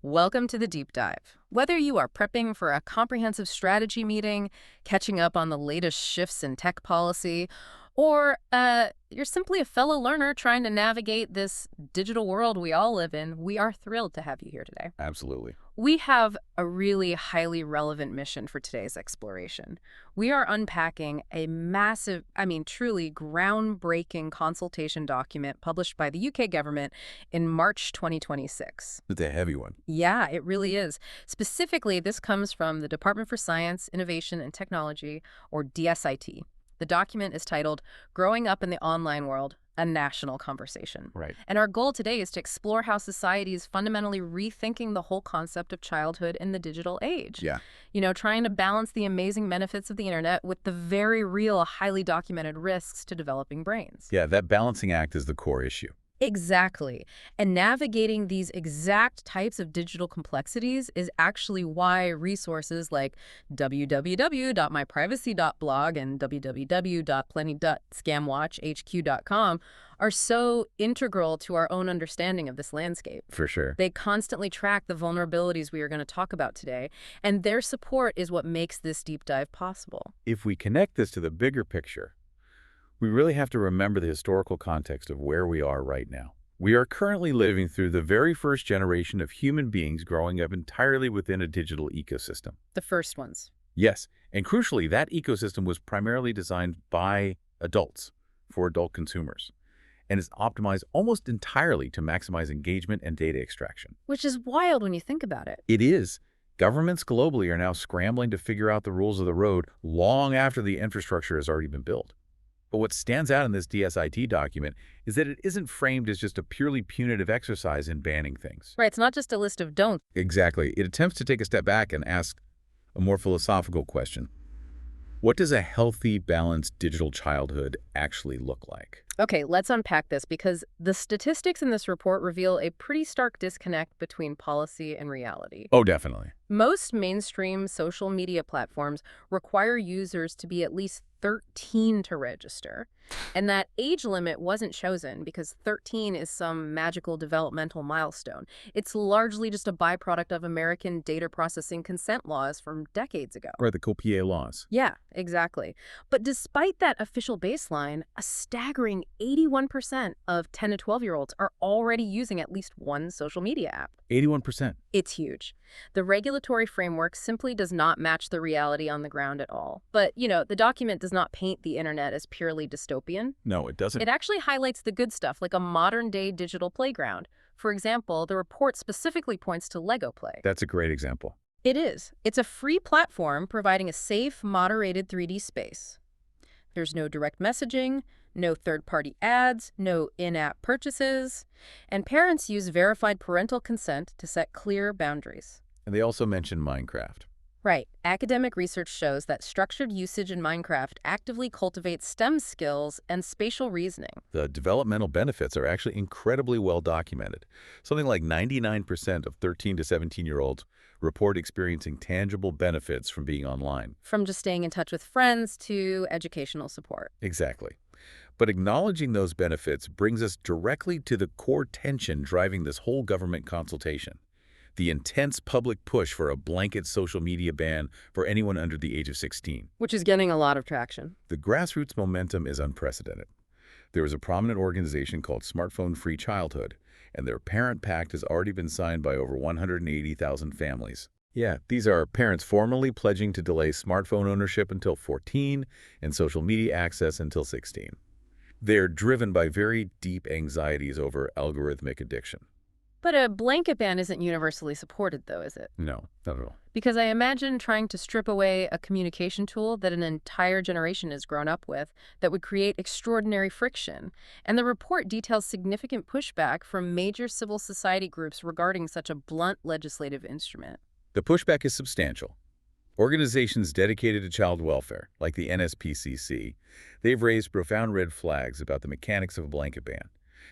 Welcome to the Deep Dive. Whether you are prepping for a comprehensive strategy meeting, catching up on the latest shifts in tech policy, or you're simply a fellow learner trying to navigate this digital world we all live in, we are thrilled to have you here today. Absolutely. We have a really highly relevant mission for today's exploration. We are unpacking a massive, truly groundbreaking consultation document published by the UK government in March 2026. It's a heavy one. Yeah, it really is. Specifically, this comes from the Department for Science, Innovation, and Technology, or DSIT. The document is titled Growing Up in the Online World, a National Conversation. Right. And our goal today is to explore how society is fundamentally rethinking the whole concept of childhood in the digital age. Yeah. Trying to balance the amazing benefits of the internet with the very real, highly documented risks to developing brains. Yeah, that balancing act is the core issue. Exactly. And navigating these exact types of digital complexities is actually why resources like www.myprivacy.blog and www.plenty.scamwatchhq.com are so integral to our own understanding of this landscape. For sure. They constantly track the vulnerabilities we are going to talk about today, and their support is what makes this deep dive possible. If we connect this to the bigger picture, we really have to remember the historical context of where we are right now. We are currently living through the very first generation of human beings growing up entirely within a digital ecosystem. The first ones. Yes, and crucially, that ecosystem was primarily designed by adults for adult consumers and is optimized almost entirely to maximize engagement and data extraction. Which is wild when you think about it. It is. Governments globally are now scrambling to figure out the rules of the road long after the infrastructure has already been built. But what stands out in this DSIT document is that it isn't framed as just a purely punitive exercise in banning things. Right, it's not just a list of don'ts. Exactly. It attempts to take a step back and ask a more philosophical question. What does a healthy, balanced digital childhood actually look like? Okay, let's unpack this because the statistics in this report reveal a pretty stark disconnect between policy and reality. Oh, definitely. Most mainstream social media platforms require users to be at least 13 to register. And that age limit wasn't chosen because 13 is some magical developmental milestone. It's largely just a byproduct of American data processing consent laws from decades ago. Right, the COPA laws. Yeah, exactly. But despite that official baseline, a staggering 81% of 10 to 12-year-olds are already using at least one social media app. 81%. It's huge. The regulatory framework simply does not match the reality on the ground at all. But, the document does not paint the internet as purely dystopian. No, it doesn't. It actually highlights the good stuff, like a modern-day digital playground. For example, the report specifically points to Lego Play. That's a great example. It is. It's a free platform providing a safe, moderated 3D space. There's no direct messaging, no third-party ads, no in-app purchases, and parents use verified parental consent to set clear boundaries. And they also mention Minecraft. Right. Academic research shows that structured usage in Minecraft actively cultivates STEM skills and spatial reasoning. The developmental benefits are actually incredibly well documented. Something like 99% of 13 to 17-year-olds report experiencing tangible benefits from being online. From just staying in touch with friends to educational support. Exactly. But acknowledging those benefits brings us directly to the core tension driving this whole government consultation. The intense public push for a blanket social media ban for anyone under the age of 16. Which is getting a lot of traction. The grassroots momentum is unprecedented. There is a prominent organization called Smartphone Free Childhood, and their parent pact has already been signed by over 180,000 families. Yeah, these are parents formally pledging to delay smartphone ownership until 14 and social media access until 16. They're driven by very deep anxieties over algorithmic addiction. But a blanket ban isn't universally supported, though, is it? No, not at all. Because I imagine trying to strip away a communication tool that an entire generation has grown up with that would create extraordinary friction. And the report details significant pushback from major civil society groups regarding such a blunt legislative instrument. The pushback is substantial. Organizations dedicated to child welfare, like the NSPCC, they've raised profound red flags about the mechanics of a blanket ban.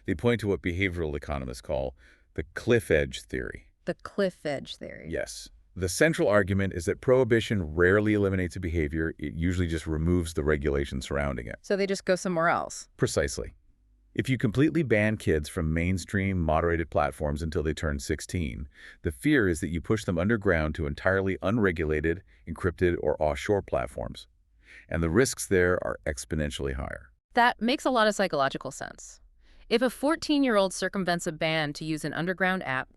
They point to what behavioral economists call the cliff edge theory. The cliff edge theory. Yes. The central argument is that prohibition rarely eliminates a behavior. It usually just removes the regulation surrounding it. So they just go somewhere else. Precisely. If you completely ban kids from mainstream, moderated platforms until they turn 16, the fear is that you push them underground to entirely unregulated, encrypted, or offshore platforms. And the risks there are exponentially higher. That makes a lot of psychological sense. If a 14-year-old circumvents a ban to use an underground app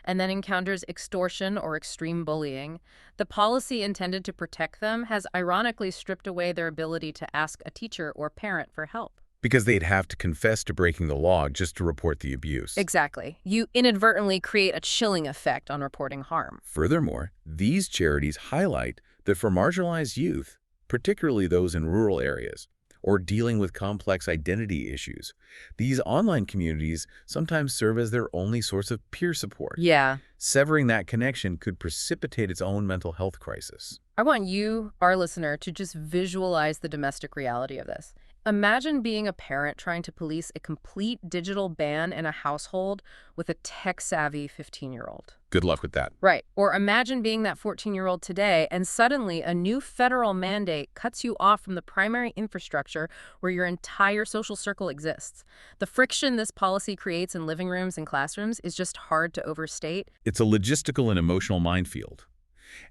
and then encounters extortion or extreme bullying, the policy intended to protect them has ironically stripped away their ability to ask a teacher or parent for help. Because they'd have to confess to breaking the law just to report the abuse. Exactly. You inadvertently create a chilling effect on reporting harm. Furthermore, these charities highlight that for marginalized youth, particularly those in rural areas, or dealing with complex identity issues, these online communities sometimes serve as their only source of peer support. Yeah. Severing that connection could precipitate its own mental health crisis. I want you, our listener, to just visualize the domestic reality of this. Imagine being a parent trying to police a complete digital ban in a household with a tech-savvy 15-year-old. Good luck with that. Right. Or imagine being that 14-year-old today and suddenly a new federal mandate cuts you off from the primary infrastructure where your entire social circle exists. The friction this policy creates in living rooms and classrooms is just hard to overstate. It's a logistical and emotional minefield.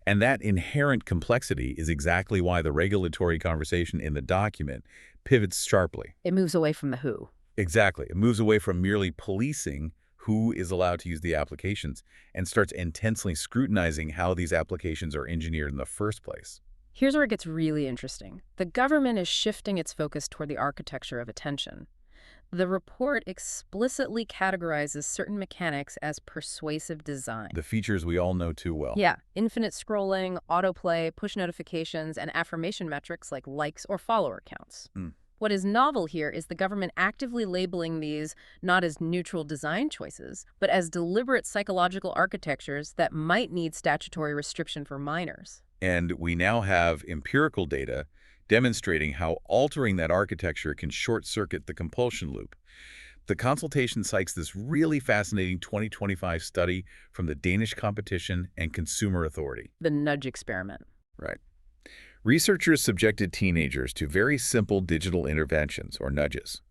And that inherent complexity is exactly why the regulatory conversation in the document pivots sharply. It moves away from the who. Exactly. It moves away from merely policing who is allowed to use the applications and starts intensely scrutinizing how these applications are engineered in the first place. Here's where it gets really interesting. The government is shifting its focus toward the architecture of attention. The report explicitly categorizes certain mechanics as persuasive design. The features we all know too well. Yeah, infinite scrolling, autoplay, push notifications, and affirmation metrics like likes or follower counts. What is novel here is the government actively labeling these not as neutral design choices, but as deliberate psychological architectures that might need statutory restriction for minors. And we now have empirical data demonstrating how altering that architecture can short-circuit the compulsion loop. The consultation cites this really fascinating 2025 study from the Danish Competition and Consumer Authority. The nudge experiment. Right. Researchers subjected teenagers to very simple digital interventions, or nudges.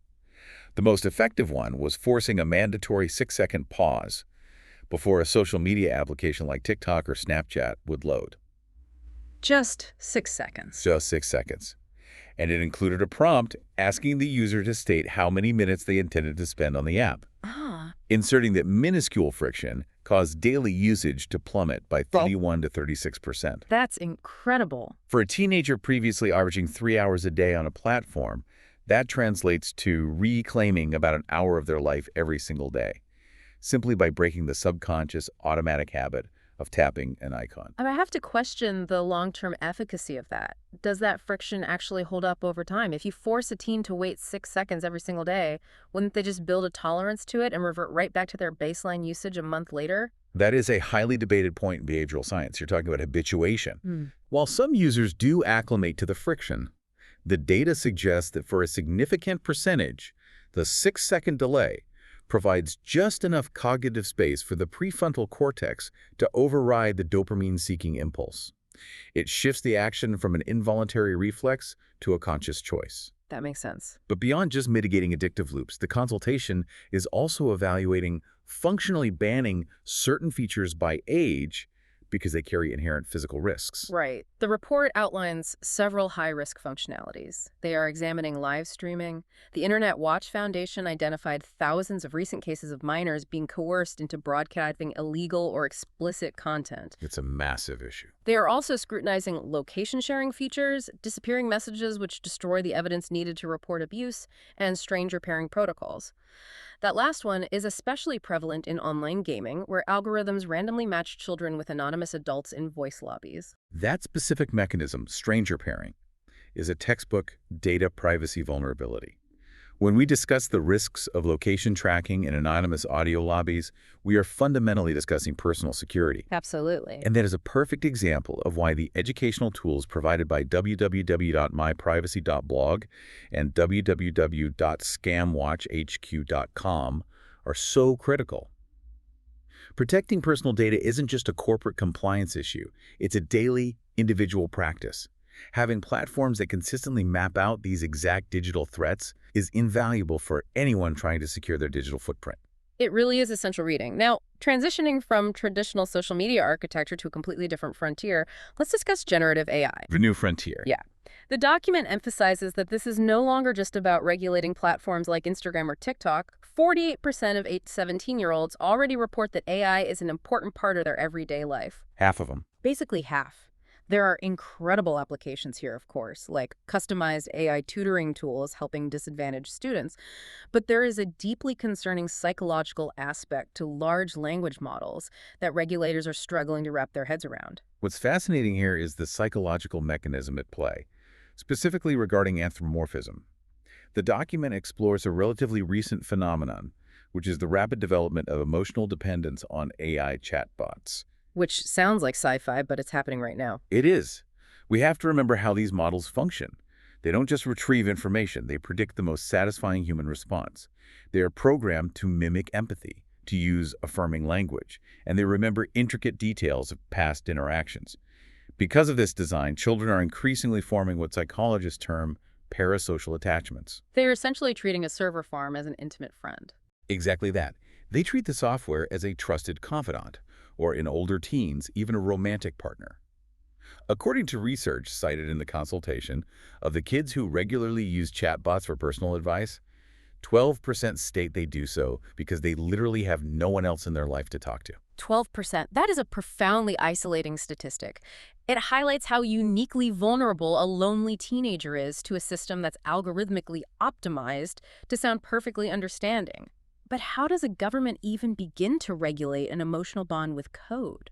The most effective one was forcing a mandatory 6-second pause before a social media application like TikTok or Snapchat would load. Just 6 seconds. Just 6 seconds. And it included a prompt asking the user to state how many minutes they intended to spend on the app. Inserting that minuscule friction caused daily usage to plummet by 31 to 36%. That's incredible. For a teenager previously averaging 3 hours a day on a platform, that translates to reclaiming about an hour of their life every single day, simply by breaking the subconscious automatic habit of tapping an icon. I have to question the long-term efficacy of that. Does that friction actually hold up over time? If you force a teen to wait 6 seconds every single day, wouldn't they just build a tolerance to it and revert right back to their baseline usage a month later? That is a highly debated point in behavioral science. You're talking about habituation. While some users do acclimate to the friction, the data suggests that for a significant percentage, the 6-second delay provides just enough cognitive space for the prefrontal cortex to override the dopamine-seeking impulse. It shifts the action from an involuntary reflex to a conscious choice. That makes sense. But beyond just mitigating addictive loops, the consultation is also evaluating functionally banning certain features by age because they carry inherent physical risks. Right. The report outlines several high-risk functionalities. They are examining live streaming. The Internet Watch Foundation identified thousands of recent cases of minors being coerced into broadcasting illegal or explicit content. It's a massive issue. They are also scrutinizing location-sharing features, disappearing messages which destroy the evidence needed to report abuse, and stranger pairing protocols. That last one is especially prevalent in online gaming, where algorithms randomly match children with anonymous adults in voice lobbies. That specific mechanism, stranger pairing, is a textbook data privacy vulnerability. When we discuss the risks of location tracking in anonymous audio lobbies, we are fundamentally discussing personal security. Absolutely. And that is a perfect example of why the educational tools provided by www.myprivacy.blog and www.scamwatchhq.com are so critical. Protecting personal data isn't just a corporate compliance issue. It's a daily, individual practice. Having platforms that consistently map out these exact digital threats is invaluable for anyone trying to secure their digital footprint. It really is essential reading. Now, transitioning from traditional social media architecture to a completely different frontier, let's discuss generative AI. The new frontier. Yeah. The document emphasizes that this is no longer just about regulating platforms like Instagram or TikTok. 48% of 8 to 17-year-olds already report that AI is an important part of their everyday life. Half of them. Basically half. There are incredible applications here, of course, like customized AI tutoring tools helping disadvantaged students. But there is a deeply concerning psychological aspect to large language models that regulators are struggling to wrap their heads around. What's fascinating here is the psychological mechanism at play, specifically regarding anthropomorphism. The document explores a relatively recent phenomenon, which is the rapid development of emotional dependence on AI chatbots. Which sounds like sci-fi, but it's happening right now. It is. We have to remember how these models function. They don't just retrieve information, they predict the most satisfying human response. They are programmed to mimic empathy, to use affirming language, and they remember intricate details of past interactions. Because of this design, children are increasingly forming what psychologists term parasocial attachments. They're essentially treating a server farm as an intimate friend. Exactly that. They treat the software as a trusted confidant, or in older teens, even a romantic partner. According to research cited in the consultation, of the kids who regularly use chatbots for personal advice, 12% state they do so because they literally have no one else in their life to talk to. 12%. That is a profoundly isolating statistic. It highlights how uniquely vulnerable a lonely teenager is to a system that's algorithmically optimized to sound perfectly understanding. But how does a government even begin to regulate an emotional bond with code?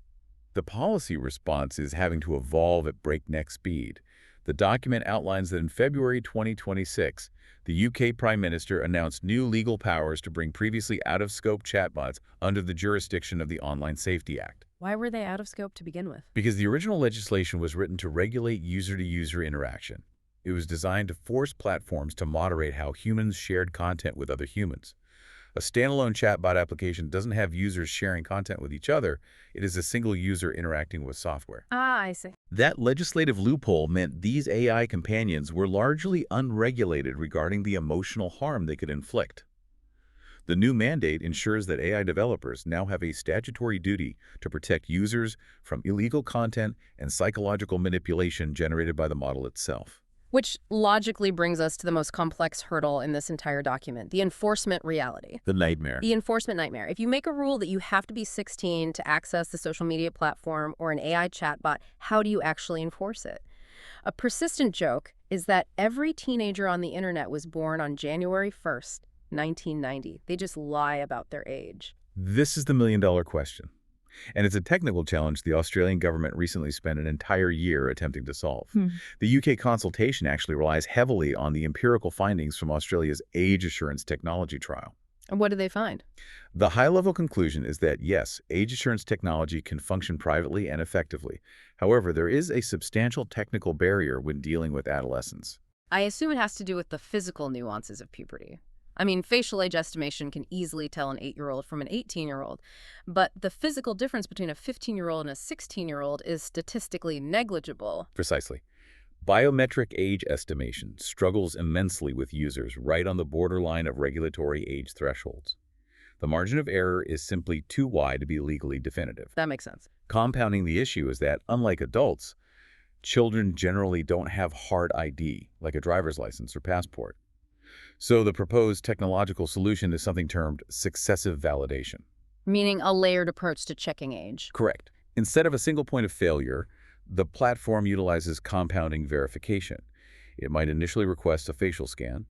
The policy response is having to evolve at breakneck speed. The document outlines that in February 2026, the UK Prime Minister announced new legal powers to bring previously out-of-scope chatbots under the jurisdiction of the Online Safety Act. Why were they out of scope to begin with? Because the original legislation was written to regulate user-to-user interaction. It was designed to force platforms to moderate how humans shared content with other humans. A standalone chatbot application doesn't have users sharing content with each other. It is a single user interacting with software. Ah, I see. That legislative loophole meant these AI companions were largely unregulated regarding the emotional harm they could inflict. The new mandate ensures that AI developers now have a statutory duty to protect users from illegal content and psychological manipulation generated by the model itself. Which logically brings us to the most complex hurdle in this entire document, the enforcement reality. The nightmare. The enforcement nightmare. If you make a rule that you have to be 16 to access the social media platform or an AI chatbot, how do you actually enforce it? A persistent joke is that every teenager on the internet was born on January 1st, 1990. They just lie about their age. This is the million-dollar question. And it's a technical challenge the Australian government recently spent an entire year attempting to solve. The UK consultation actually relies heavily on the empirical findings from Australia's age assurance technology trial. And what did they find? The high-level conclusion is that, yes, age assurance technology can function privately and effectively. However, there is a substantial technical barrier when dealing with adolescents. I assume it has to do with the physical nuances of puberty. I mean, facial age estimation can easily tell an 8-year-old from an 18-year-old, but the physical difference between a 15-year-old and a 16-year-old is statistically negligible. Precisely. Biometric age estimation struggles immensely with users right on the borderline of regulatory age thresholds. The margin of error is simply too wide to be legally definitive. That makes sense. Compounding the issue is that, unlike adults, children generally don't have hard ID, like a driver's license or passport. So the proposed technological solution is something termed successive validation. Meaning a layered approach to checking age. Correct. Instead of a single point of failure, the platform utilizes compounding verification. It might initially request a facial scan.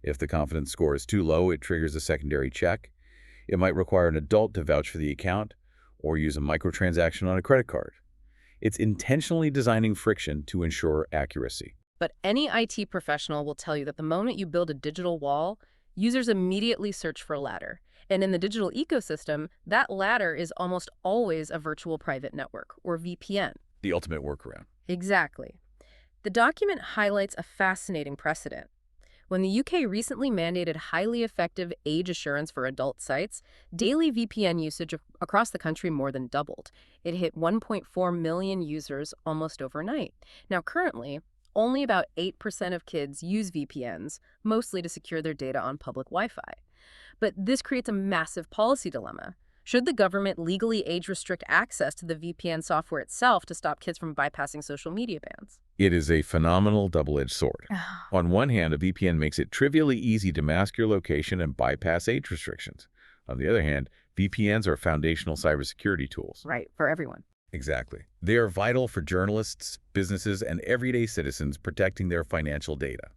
If the confidence score is too low, it triggers a secondary check. It might require an adult to vouch for the account or use a microtransaction on a credit card. It's intentionally designing friction to ensure accuracy. But any IT professional will tell you that the moment you build a digital wall, users immediately search for a ladder. And in the digital ecosystem, that ladder is almost always a virtual private network, or VPN. The ultimate workaround. Exactly. The document highlights a fascinating precedent. When the UK recently mandated highly effective age assurance for adult sites, daily VPN usage across the country more than doubled. It hit 1.4 million users almost overnight. Now, currently, Only about 8% of kids use VPNs, mostly to secure their data on public Wi-Fi. But this creates a massive policy dilemma. Should the government legally age restrict access to the VPN software itself to stop kids from bypassing social media bans? It is a phenomenal double-edged sword. On one hand, a VPN makes it trivially easy to mask your location and bypass age restrictions. On the other hand, VPNs are foundational cybersecurity tools. Right, for everyone. Exactly. They are vital for journalists, businesses, and everyday citizens protecting their financial data.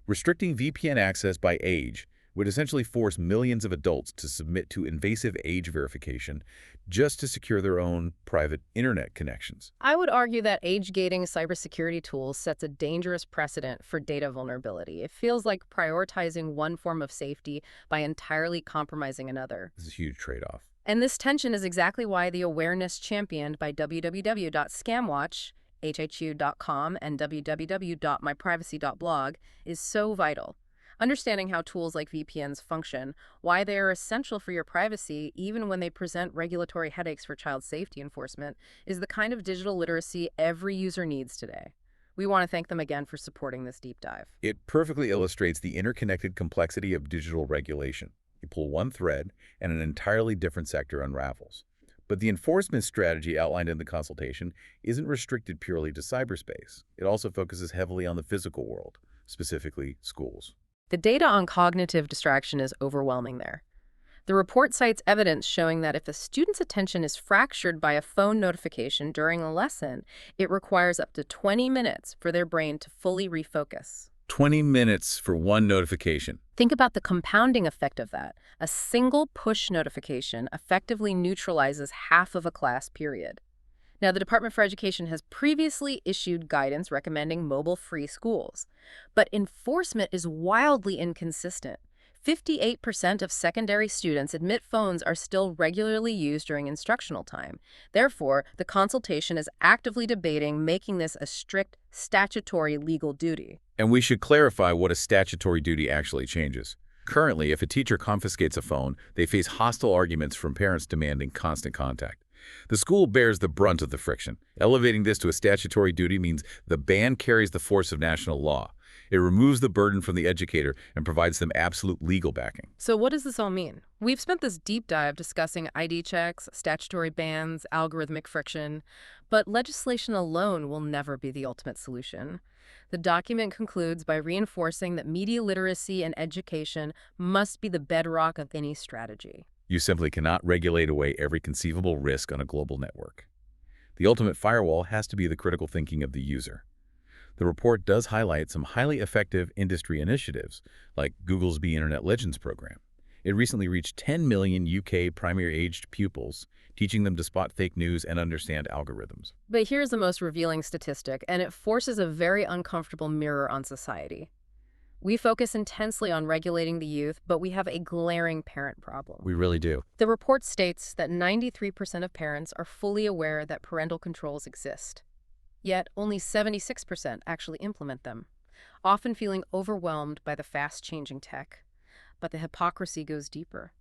Restricting VPN access by age would essentially force millions of adults to submit to invasive age verification just to secure their own private internet connections. I would argue that age-gating cybersecurity tools sets a dangerous precedent for data vulnerability. It feels like prioritizing one form of safety by entirely compromising another. This is a huge trade-off. And this tension is exactly why the awareness championed by www.scamwatch.com and www.myprivacy.blog is so vital. Understanding how tools like VPNs function, why they are essential for your privacy, even when they present regulatory headaches for child safety enforcement, is the kind of digital literacy every user needs today. We want to thank them again for supporting this deep dive. It perfectly illustrates the interconnected complexity of digital regulation. You pull one thread, and an entirely different sector unravels. But the enforcement strategy outlined in the consultation isn't restricted purely to cyberspace. It also focuses heavily on the physical world, specifically schools. The data on cognitive distraction is overwhelming there. The report cites evidence showing that if a student's attention is fractured by a phone notification during a lesson, it requires up to 20 minutes for their brain to fully refocus. 20 minutes for one notification. Think about the compounding effect of that. A single push notification effectively neutralizes half of a class period. Now, the Department for Education has previously issued guidance recommending mobile-free schools, but enforcement is wildly inconsistent. 58% of secondary students admit phones are still regularly used during instructional time. Therefore, the consultation is actively debating making this a strict statutory legal duty. And we should clarify what a statutory duty actually changes. Currently, if a teacher confiscates a phone, they face hostile arguments from parents demanding constant contact. The school bears the brunt of the friction. Elevating this to a statutory duty means the ban carries the force of national law. It removes the burden from the educator and provides them absolute legal backing. So what does this all mean? We've spent this deep dive discussing ID checks, statutory bans, algorithmic friction, but legislation alone will never be the ultimate solution. The document concludes by reinforcing that media literacy and education must be the bedrock of any strategy. You simply cannot regulate away every conceivable risk on a global network. The ultimate firewall has to be the critical thinking of the user. The report does highlight some highly effective industry initiatives, like Google's Be Internet Legends program. It recently reached 10 million UK primary-aged pupils, teaching them to spot fake news and understand algorithms. But here's the most revealing statistic, and it forces a very uncomfortable mirror on society. We focus intensely on regulating the youth, but we have a glaring parent problem. We really do. The report states that 93% of parents are fully aware that parental controls exist. Yet only 76% actually implement them, often feeling overwhelmed by the fast-changing tech. But the hypocrisy goes deeper.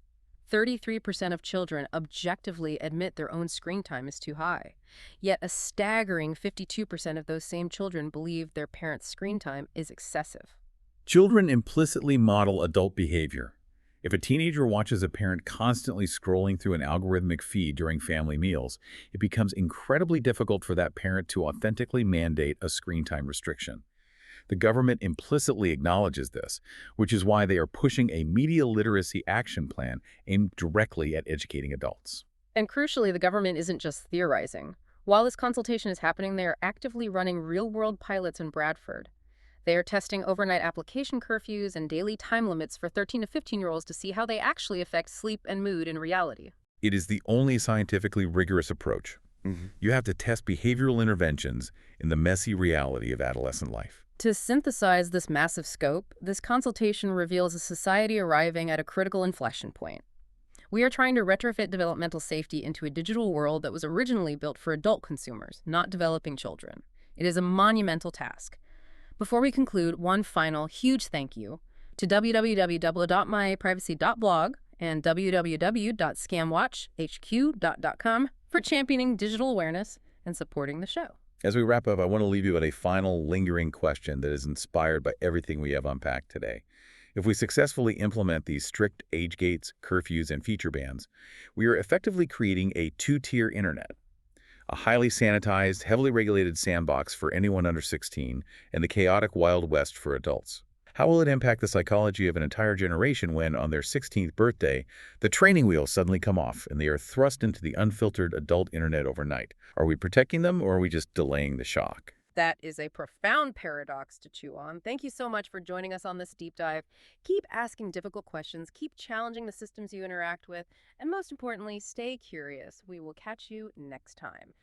33% of children objectively admit their own screen time is too high. Yet a staggering 52% of those same children believe their parents' screen time is excessive. Children implicitly model adult behavior. If a teenager watches a parent constantly scrolling through an algorithmic feed during family meals, it becomes incredibly difficult for that parent to authentically mandate a screen time restriction. The government implicitly acknowledges this, which is why they are pushing a media literacy action plan aimed directly at educating adults. And crucially, the government isn't just theorizing. While this consultation is happening, they are actively running real-world pilots in Bradford. They are testing overnight application curfews and daily time limits for 13 to 15-year-olds to see how they actually affect sleep and mood in reality. It is the only scientifically rigorous approach. You have to test behavioral interventions in the messy reality of adolescent life. To synthesize this massive scope, this consultation reveals a society arriving at a critical inflection point. We are trying to retrofit developmental safety into a digital world that was originally built for adult consumers, not developing children. It is a monumental task. Before we conclude, one final huge thank you to www.myprivacy.blog and www.scamwatchhq.com for championing digital awareness and supporting the show. As we wrap up, I want to leave you with a final lingering question that is inspired by everything we have unpacked today. If we successfully implement these strict age gates, curfews, and feature bans, we are effectively creating a two-tier internet, a highly sanitized, heavily regulated sandbox for anyone under 16, and the chaotic Wild West for adults. How will it impact the psychology of an entire generation when, on their 16th birthday, the training wheels suddenly come off and they are thrust into the unfiltered adult internet overnight? Are we protecting them, or are we just delaying the shock? That is a profound paradox to chew on. Thank you so much for joining us on this deep dive. Keep asking difficult questions, keep challenging the systems you interact with, and most importantly, stay curious. We will catch you next time.